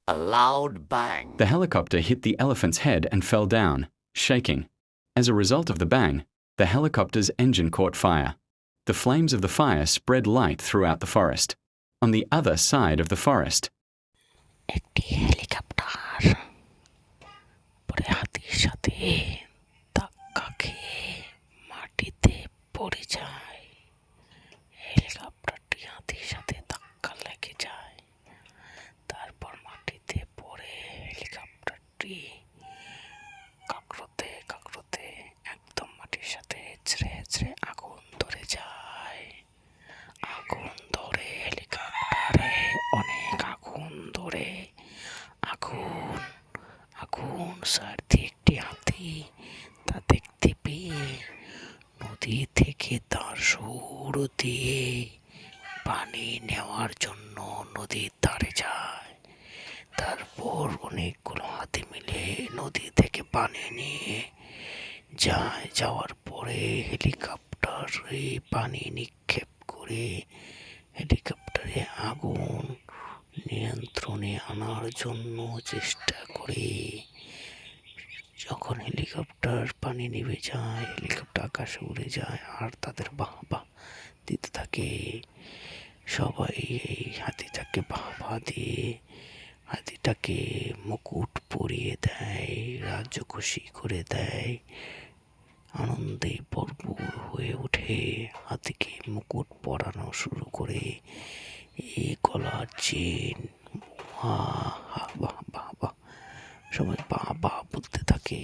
A loud bang. The helicopter hit the elephant's head and fell down, shaking. As a result of the bang, the helicopter's engine caught fire. The flames of the fire spread light throughout the forest. On the other side of the forest, একটি helicopter পরে হাতির সাথে ধাক্কা খেয়ে মাটিতে পড়ে যায়। হেলিকপ্টারটি হাতির সাথে ধাক্কা লেগে যায়। তারপর মাটিতে পড়ে হেলিকপ্টারটি কাঁকড়োতে কাঁকড়োতে একদম মাটির সাথে হেঁচড়ে হেঁচড়ে আগুন ধরে যায়। আগুন ধরে হেলিকপ্টারে অনেক আগুন ধরে আগুন আগুন সারতে একটি হাতি তা দেখতে পেয়ে নদী থেকে তার শুঁড় দিয়ে পানি নেওয়ার জন্য নদীর ধারে যায়। তারপর অনেকগুলো হাতি মিলে নদী থেকে পানি নিয়ে যায়। যাওয়ার পরে হেলিকপ্টারে পানি নিক্ষেপ করে হেলিকপ্টারে আগুন নিয়ন্ত্রণে আনার জন্য চেষ্টা করে। যখন হেলিকপ্টার পানি নিভে যায়, হেলিকপ্টার আকাশে উড়ে যায় আর তাদের বাহবা দিতে থাকে। সবাই এই হাতিটাকে বাহবা দিয়ে হাতিটাকে মুকুট পরিয়ে দেয়, রাজ্য খুশি করে দেয়, আনন্দে ভরপুর হয়ে ওঠে। হাতিকে মুকুট পরানো শুরু করে, এই গলার চেন, বাহ বাহ বাহ বাহ, সবাই বাহ বাহ বলতে থাকে।